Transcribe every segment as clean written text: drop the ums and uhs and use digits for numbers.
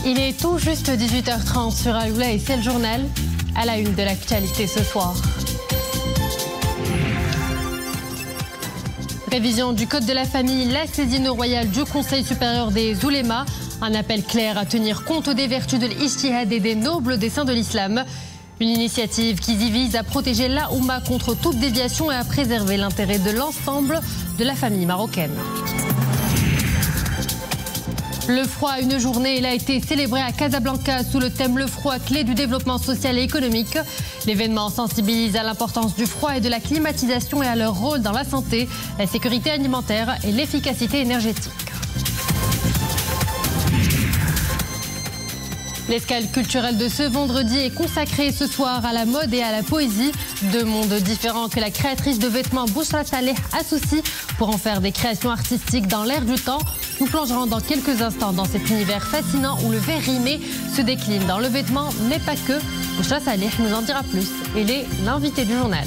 Il est tout juste 18h30 sur Aloula et c'est le journal à la une de l'actualité ce soir. Révision du Code de la famille, la saisine royale du Conseil supérieur des oulémas. Un appel clair à tenir compte des vertus de l'Ijtihad et des nobles desseins de l'islam. Une initiative qui vise à protéger la Oumma contre toute déviation et à préserver l'intérêt de l'ensemble de la famille marocaine. Le froid, une journée, il a été célébré à Casablanca sous le thème Le froid, clé du développement social et économique. L'événement sensibilise à l'importance du froid et de la climatisation et à leur rôle dans la santé, la sécurité alimentaire et l'efficacité énergétique. L'escale culturelle de ce vendredi est consacrée ce soir à la mode et à la poésie. Deux mondes différents que la créatrice de vêtements Bouchra Saleh associe pour en faire des créations artistiques dans l'air du temps. Nous plongerons dans quelques instants dans cet univers fascinant où le vers rimé se décline dans le vêtement, mais pas que. Bouchra Saleh nous en dira plus. Elle est l'invitée du journal.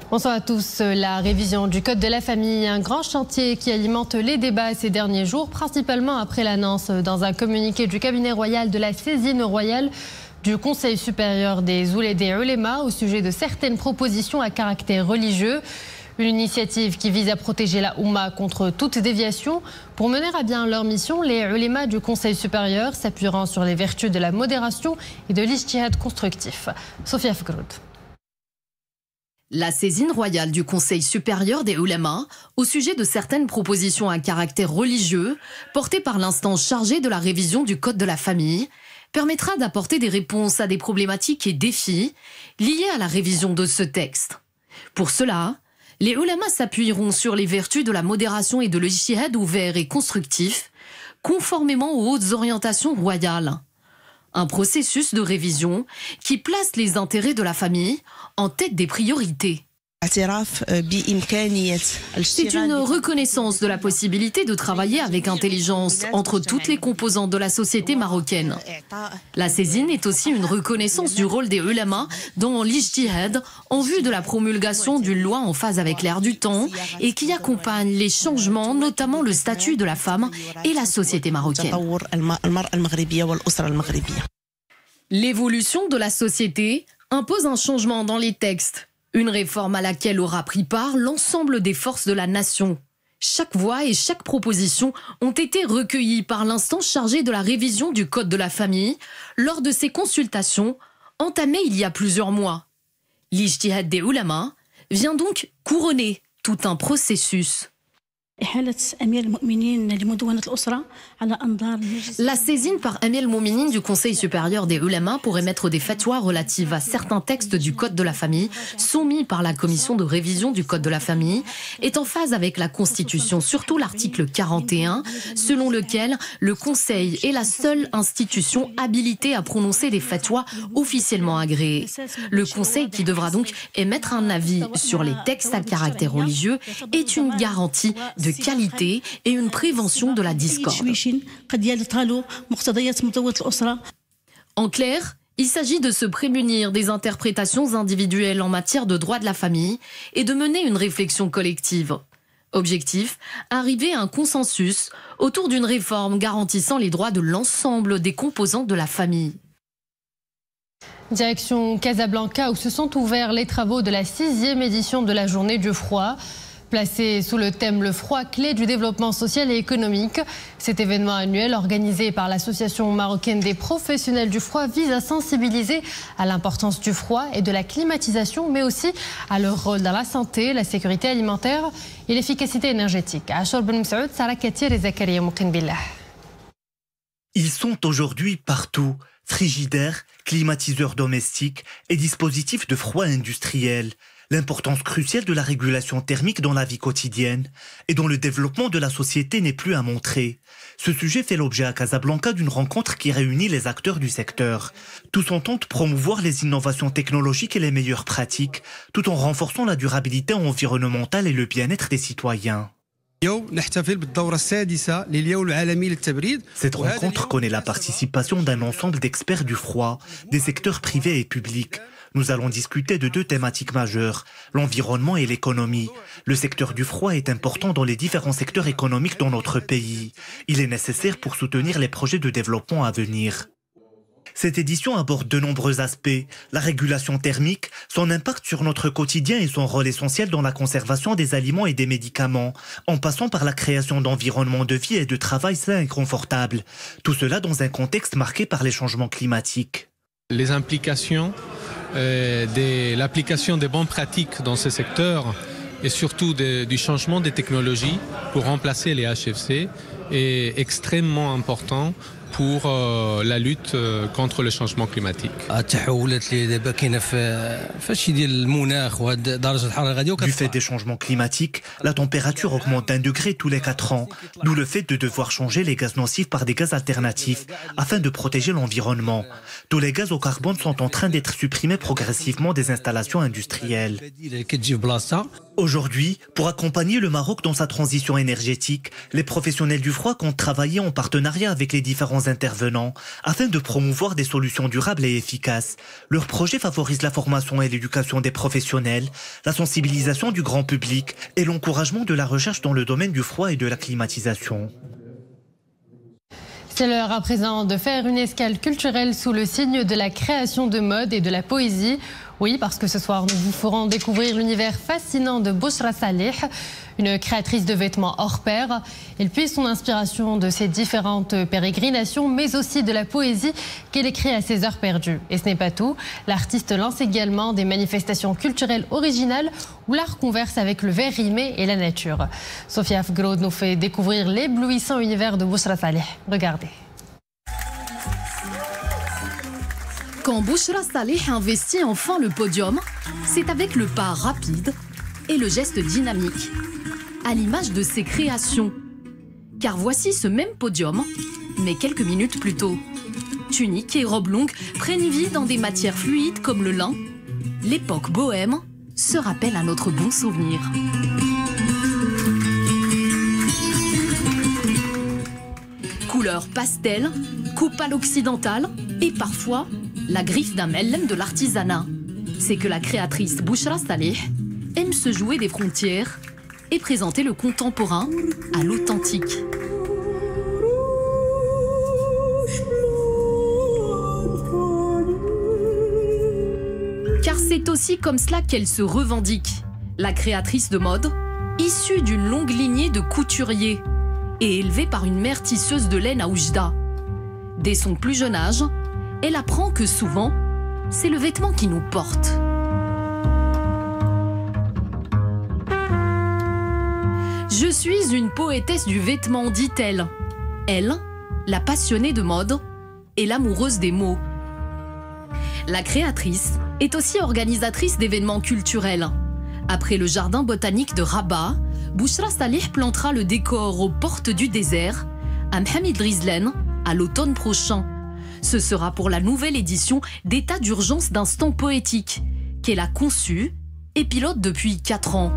Bonsoir à tous. La révision du Code de la famille, un grand chantier qui alimente les débats ces derniers jours, principalement après l'annonce dans un communiqué du cabinet royal de la saisine royale du Conseil supérieur des oulémas au sujet de certaines propositions à caractère religieux. Une initiative qui vise à protéger la Oumma contre toute déviation. Pour mener à bien leur mission, les ulémas du Conseil supérieur s'appuieront sur les vertus de la modération et de l'ijtihad constructif. Sophia Fgroud. La saisine royale du Conseil supérieur des oulémas au sujet de certaines propositions à caractère religieux portées par l'instance chargée de la révision du Code de la famille permettra d'apporter des réponses à des problématiques et défis liés à la révision de ce texte. Pour cela, les oulémas s'appuieront sur les vertus de la modération et de l'ijtihad ouvert et constructif, conformément aux hautes orientations royales. Un processus de révision qui place les intérêts de la famille en tête des priorités. C'est une reconnaissance de la possibilité de travailler avec intelligence entre toutes les composantes de la société marocaine. La saisine est aussi une reconnaissance du rôle des ulémas dans l'ijtihad en vue de la promulgation d'une loi en phase avec l'ère du temps et qui accompagne les changements, notamment le statut de la femme et la société marocaine. L'évolution de la société impose un changement dans les textes. Une réforme à laquelle aura pris part l'ensemble des forces de la nation. Chaque voix et chaque proposition ont été recueillies par l'instance chargée de la révision du Code de la famille lors de ces consultations entamées il y a plusieurs mois. L'ijtihad des oulémas vient donc couronner tout un processus. La saisine par Amir el-Mouminin du Conseil supérieur des oulémas pour émettre des fatwas relatives à certains textes du Code de la famille soumis par la commission de révision du Code de la famille est en phase avec la Constitution, surtout l'article 41, selon lequel le Conseil est la seule institution habilitée à prononcer des fatwas officiellement agréés. Le Conseil, qui devra donc émettre un avis sur les textes à caractère religieux, est une garantie de qualité et une prévention de la discorde. En clair, il s'agit de se prémunir des interprétations individuelles en matière de droit de la famille et de mener une réflexion collective. Objectif, arriver à un consensus autour d'une réforme garantissant les droits de l'ensemble des composantes de la famille. Direction Casablanca où se sont ouverts les travaux de la 6e édition de la journée du froid. Placé sous le thème Le froid, clé du développement social et économique. Cet événement annuel organisé par l'Association marocaine des professionnels du froid vise à sensibiliser à l'importance du froid et de la climatisation, mais aussi à leur rôle dans la santé, la sécurité alimentaire et l'efficacité énergétique. Achor Ben Msaoud, Sarah Katir et Zakaria Moukin Billah. Ils sont aujourd'hui partout. Frigidaires, climatiseurs domestiques et dispositifs de froid industriel. L'importance cruciale de la régulation thermique dans la vie quotidienne et dont le développement de la société n'est plus à montrer. Ce sujet fait l'objet à Casablanca d'une rencontre qui réunit les acteurs du secteur. Tous entendent promouvoir les innovations technologiques et les meilleures pratiques, tout en renforçant la durabilité environnementale et le bien-être des citoyens. Cette rencontre connaît la participation d'un ensemble d'experts du froid, des secteurs privés et publics. Nous allons discuter de deux thématiques majeures, l'environnement et l'économie. Le secteur du froid est important dans les différents secteurs économiques dans notre pays. Il est nécessaire pour soutenir les projets de développement à venir. Cette édition aborde de nombreux aspects, la régulation thermique, son impact sur notre quotidien et son rôle essentiel dans la conservation des aliments et des médicaments, en passant par la création d'environnements de vie et de travail sains et confortables. Tout cela dans un contexte marqué par les changements climatiques. Les implications de l'application des bonnes pratiques dans ce secteur et surtout du changement des technologies pour remplacer les HFC est extrêmement important pour la lutte contre le changement climatique. Du fait des changements climatiques, la température augmente d'1 degré tous les 4 ans, d'où le fait de devoir changer les gaz nocifs par des gaz alternatifs afin de protéger l'environnement. Tous les gaz au carbone sont en train d'être supprimés progressivement des installations industrielles. Aujourd'hui, pour accompagner le Maroc dans sa transition énergétique, les professionnels du froid comptent travailler en partenariat avec les différents intervenants afin de promouvoir des solutions durables et efficaces. Leur projet favorise la formation et l'éducation des professionnels, la sensibilisation du grand public et l'encouragement de la recherche dans le domaine du froid et de la climatisation. C'est l'heure à présent de faire une escale culturelle sous le signe de la création de mode et de la poésie. Oui, parce que ce soir, nous vous ferons découvrir l'univers fascinant de Bouchra Saleh, une créatrice de vêtements hors pair. Elle puise son inspiration de ses différentes pérégrinations, mais aussi de la poésie qu'elle écrit à ses heures perdues. Et ce n'est pas tout. L'artiste lance également des manifestations culturelles originales où l'art converse avec le vers rimé et la nature. Sophia Afgrod nous fait découvrir l'éblouissant univers de Bouchra Saleh. Regardez. Quand Bouchra Saleh investit enfin le podium, c'est avec le pas rapide et le geste dynamique, à l'image de ses créations. Car voici ce même podium, mais quelques minutes plus tôt. Tuniques et robes longues prennent vie dans des matières fluides comme le lin. L'époque bohème se rappelle à notre bon souvenir. Couleur pastel, coupe à l'occidentale et parfois la griffe d'un mellem de l'artisanat. C'est que la créatrice Bouchra Saleh aime se jouer des frontières et présenter le contemporain à l'authentique. Car c'est aussi comme cela qu'elle se revendique. La créatrice de mode, issue d'une longue lignée de couturiers et élevée par une mère tisseuse de laine à Oujda. Dès son plus jeune âge, elle apprend que souvent, c'est le vêtement qui nous porte. Je suis une poétesse du vêtement, dit-elle. Elle, la passionnée de mode et l'amoureuse des mots. La créatrice est aussi organisatrice d'événements culturels. Après le jardin botanique de Rabat, Bouchra Saleh plantera le décor aux portes du désert à Mohamed Rizlen à l'automne prochain. Ce sera pour la nouvelle édition d'État d'urgence d'instant poétique qu'elle a conçu et pilote depuis 4 ans.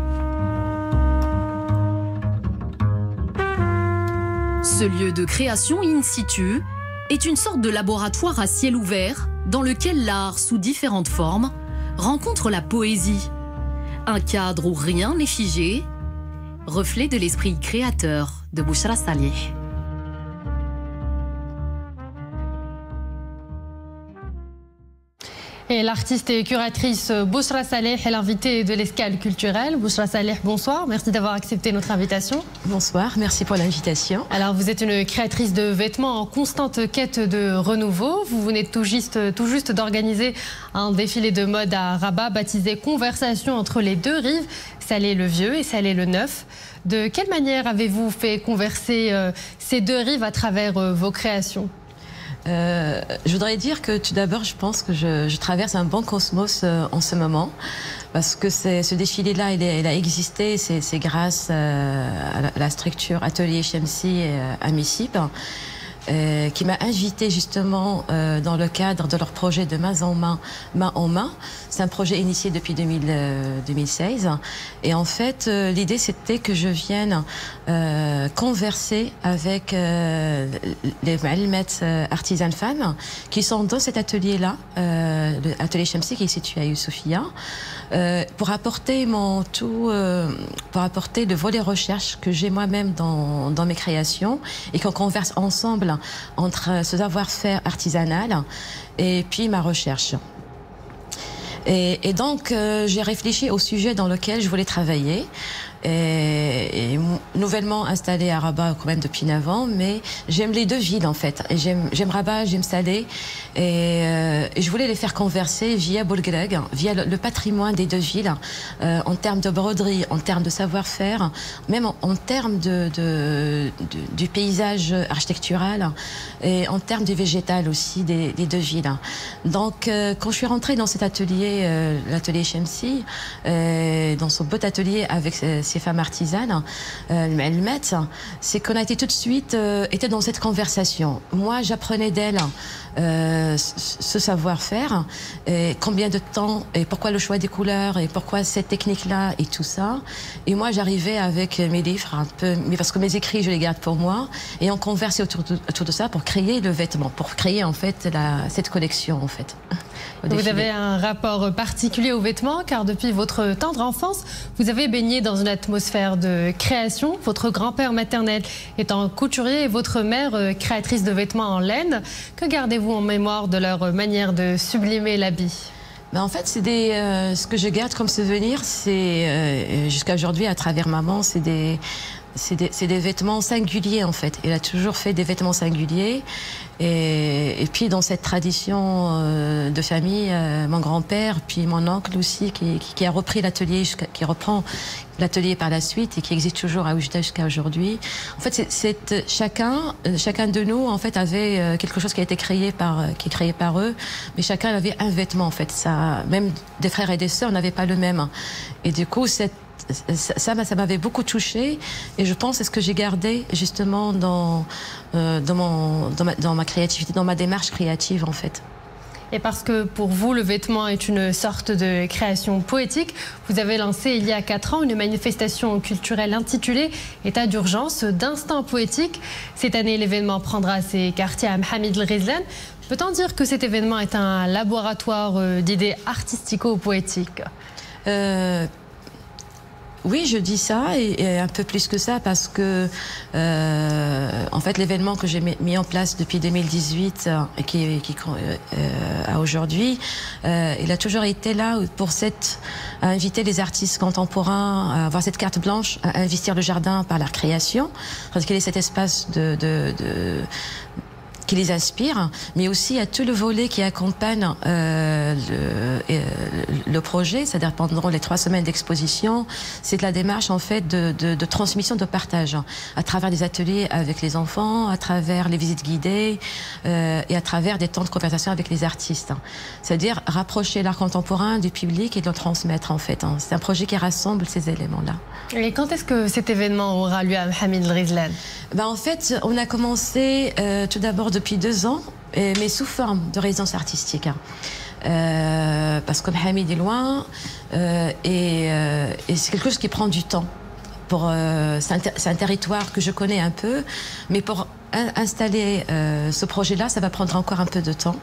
Ce lieu de création in situ est une sorte de laboratoire à ciel ouvert dans lequel l'art sous différentes formes rencontre la poésie. Un cadre où rien n'est figé, reflet de l'esprit créateur de Bouchra Saleh. Et l'artiste et curatrice Bouchra Saleh est l'invitée de l'escale culturelle. Bouchra Saleh, bonsoir. Merci d'avoir accepté notre invitation. Bonsoir, merci pour l'invitation. Alors, vous êtes une créatrice de vêtements en constante quête de renouveau. Vous venez tout juste d'organiser un défilé de mode à Rabat baptisé Conversation entre les deux rives, Salé le vieux et Salé le neuf. De quelle manière avez-vous fait converser ces deux rives à travers vos créations ? Je voudrais dire que tout d'abord, je pense que je traverse un bon cosmos en ce moment, parce que ce défilé-là, il a existé, c'est grâce à la structure Atelier Shamsi à Missib. qui m'a invité justement dans le cadre de leur projet de main en main. C'est un projet initié depuis 2016. Et en fait, l'idée c'était que je vienne converser avec les ma'allimat artisanes femmes qui sont dans cet atelier-là, l'atelier Shamsi qui est situé à Youssoufia, pour apporter pour apporter le volet recherche que j'ai moi-même dans mes créations et qu'on converse ensemble entre ce savoir-faire artisanal et puis ma recherche. Et donc, j'ai réfléchi au sujet dans lequel je voulais travailler. Et nouvellement installée à Rabat quand même depuis 9 ans, mais j'aime les deux villes en fait. J'aime Rabat, j'aime Salé, et je voulais les faire converser via Boulgreg, via le patrimoine des deux villes, en termes de broderie, en termes de savoir-faire, même en termes du paysage architectural et en termes du végétal aussi des deux villes. Donc, quand je suis rentrée dans cet atelier, l'atelier Shamsi, dans son beau atelier avec ces femmes artisanes, le ma'allimat, c'est qu'on a été tout de suite était dans cette conversation. Moi, j'apprenais d'elle ce savoir-faire, combien de temps, et pourquoi le choix des couleurs, et pourquoi cette technique-là, et tout ça. Et moi, j'arrivais avec mes livres, un peu, mais parce que mes écrits, je les garde pour moi, et on conversait autour de ça pour créer le vêtement, pour créer en fait cette collection en fait. Vous avez un rapport particulier aux vêtements, car depuis votre tendre enfance, vous avez baigné dans une atmosphère de création. Votre grand-père maternel étant couturier et votre mère créatrice de vêtements en laine. Que gardez-vous en mémoire de leur manière de sublimer l'habit? Ben en fait, c'est ce que je garde comme souvenir, c'est jusqu'à aujourd'hui à travers maman, c'est des vêtements singuliers en fait. Elle a toujours fait des vêtements singuliers. Et puis dans cette tradition de famille, mon grand-père, puis mon oncle aussi, qui a repris l'atelier, qui reprend l'atelier par la suite et qui existe toujours à Oujda jusqu'à aujourd'hui. En fait, chacun de nous en fait avait quelque chose qui a été créé qui est créé par eux, mais chacun avait un vêtement en fait. Ça, même des frères et des sœurs n'avaient pas le même. Et du coup, ça m'avait beaucoup touchée et je pense que c'est ce que j'ai gardé justement dans ma créativité, dans ma démarche créative en fait. Et parce que pour vous, le vêtement est une sorte de création poétique, vous avez lancé il y a 4 ans une manifestation culturelle intitulée État d'urgence d'instant poétique. Cette année, l'événement prendra ses quartiers à Mohamed El Ghezlan. Peut-on dire que cet événement est un laboratoire d'idées artistico-poétiques? Oui, je dis ça et un peu plus que ça parce que en fait l'événement que j'ai mis en place depuis 2018 et qui à aujourd'hui, il a toujours été là pour à inviter les artistes contemporains à avoir cette carte blanche, à investir le jardin par la création, parce qu'il y ait cet espace qui les inspire, mais aussi à tout le volet qui accompagne le projet, c'est-à-dire pendant les 3 semaines d'exposition, c'est de la démarche en fait de transmission, de partage, à travers des ateliers avec les enfants, à travers les visites guidées et à travers des temps de conversation avec les artistes. C'est-à-dire rapprocher l'art contemporain du public et de le transmettre en fait. C'est un projet qui rassemble ces éléments-là. Et quand est-ce que cet événement aura lieu à Mohamed El Ghezlan? Ben en fait, on a commencé tout d'abord depuis 2 ans, mais sous forme de résidence artistique. Parce que Mohamed est loin et c'est quelque chose qui prend du temps. C'est un territoire que je connais un peu, mais pour installer ce projet-là, ça va prendre encore un peu de temps.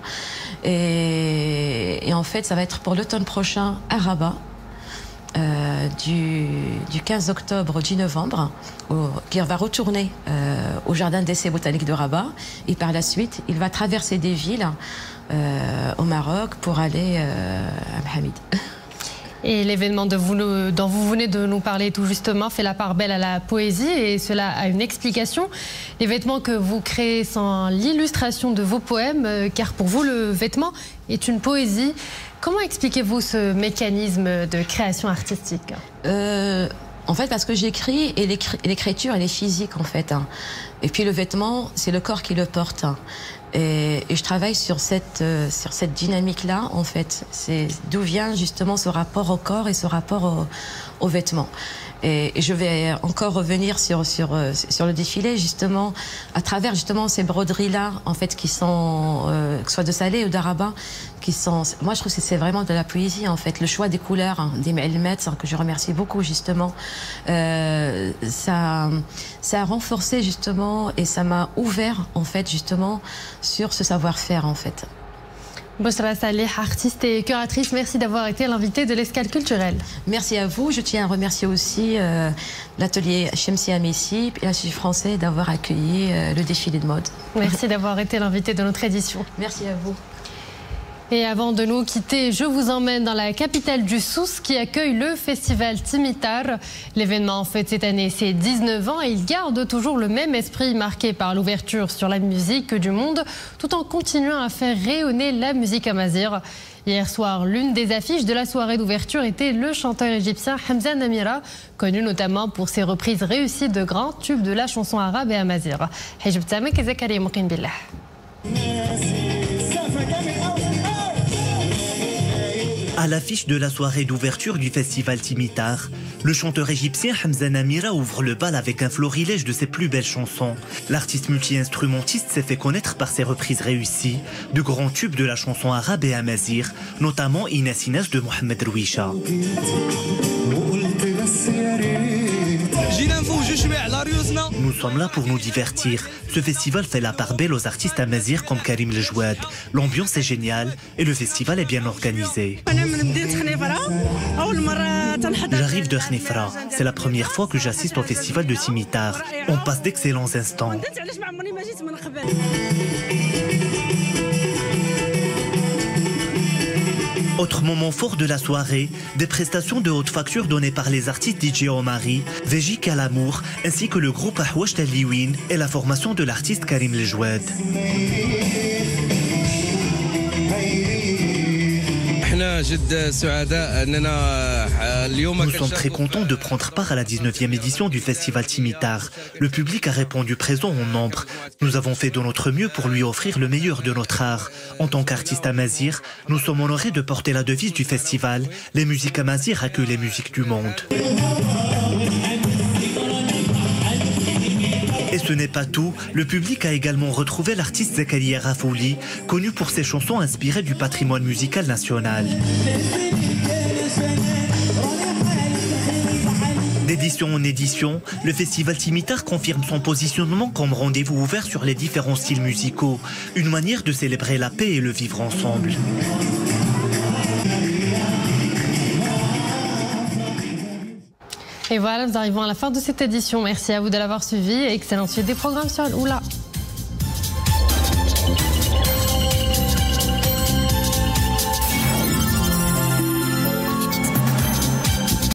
Et en fait, ça va être pour l'automne prochain à Rabat. Du 15 octobre au 10 novembre, qui va retourner au jardin d'essai botanique de Rabat, et par la suite, il va traverser des villes au Maroc pour aller à Mohamed. Et l'événement dont vous venez de nous parler tout justement fait la part belle à la poésie, et cela a une explication. Les vêtements que vous créez sont l'illustration de vos poèmes, car pour vous, le vêtement est une poésie. Comment expliquez-vous ce mécanisme de création artistique? En fait, parce que j'écris et l'écriture, elle est physique en fait. Et puis le vêtement, c'est le corps qui le porte. Et je travaille sur cette dynamique-là en fait. C'est d'où vient justement ce rapport au corps et ce rapport aux vêtements. Et je vais encore revenir sur le défilé, justement, à travers justement ces broderies-là, en fait, qui sont, que ce soit de Salé ou d'Araba, qui sont, moi je trouve que c'est vraiment de la poésie, en fait. Le choix des couleurs, hein, des Melmet, que je remercie beaucoup, justement, ça a renforcé, justement, et ça m'a ouvert, en fait, justement, sur ce savoir-faire, en fait. Boshra Saleh, artiste et curatrice, merci d'avoir été l'invitée de l'Escale culturelle. Merci à vous. Je tiens à remercier aussi l'atelier Chemsia Messi et l'Institut français d'avoir accueilli le défilé de mode. Merci d'avoir été l'invitée de notre édition. Merci à vous. Et avant de nous quitter, je vous emmène dans la capitale du Souss qui accueille le festival Timitar. L'événement fête cette année ses 19 ans et il garde toujours le même esprit marqué par l'ouverture sur la musique du monde tout en continuant à faire rayonner la musique amazigh. Hier soir, l'une des affiches de la soirée d'ouverture était le chanteur égyptien Hamza Namira, connu notamment pour ses reprises réussies de grands tubes de la chanson arabe et amazigh. À l'affiche de la soirée d'ouverture du festival Timitar, le chanteur égyptien Hamza Namira ouvre le bal avec un florilège de ses plus belles chansons. L'artiste multi-instrumentiste s'est fait connaître par ses reprises réussies de grands tubes de la chanson arabe et amazigh, notamment Inès Inès de Mohamed Rouisha. Nous sommes là pour nous divertir. Ce festival fait la part belle aux artistes amazirs comme Karim Lejouad. L'ambiance est géniale et le festival est bien organisé. J'arrive de Khnifra. C'est la première fois que j'assiste au festival de Timitar. On passe d'excellents instants. Autre moment fort de la soirée, des prestations de haute facture données par les artistes DJ Omari, Veji Kalamour, ainsi que le groupe Ahwash Taliwin et la formation de l'artiste Karim Lejouad. Nous sommes très contents de prendre part à la 19e édition du festival Timitar. Le public a répondu présent en nombre. Nous avons fait de notre mieux pour lui offrir le meilleur de notre art. En tant qu'artiste amazigh, nous sommes honorés de porter la devise du festival. Les musiques amazigh accueillent les musiques du monde. Et ce n'est pas tout, le public a également retrouvé l'artiste Zakaria Rafouli, connu pour ses chansons inspirées du patrimoine musical national. D'édition en édition, le festival Timitar confirme son positionnement comme rendez-vous ouvert sur les différents styles musicaux, une manière de célébrer la paix et le vivre ensemble. Et voilà, nous arrivons à la fin de cette édition. Merci à vous de l'avoir suivi et excellente suite des programmes sur Al-Oula.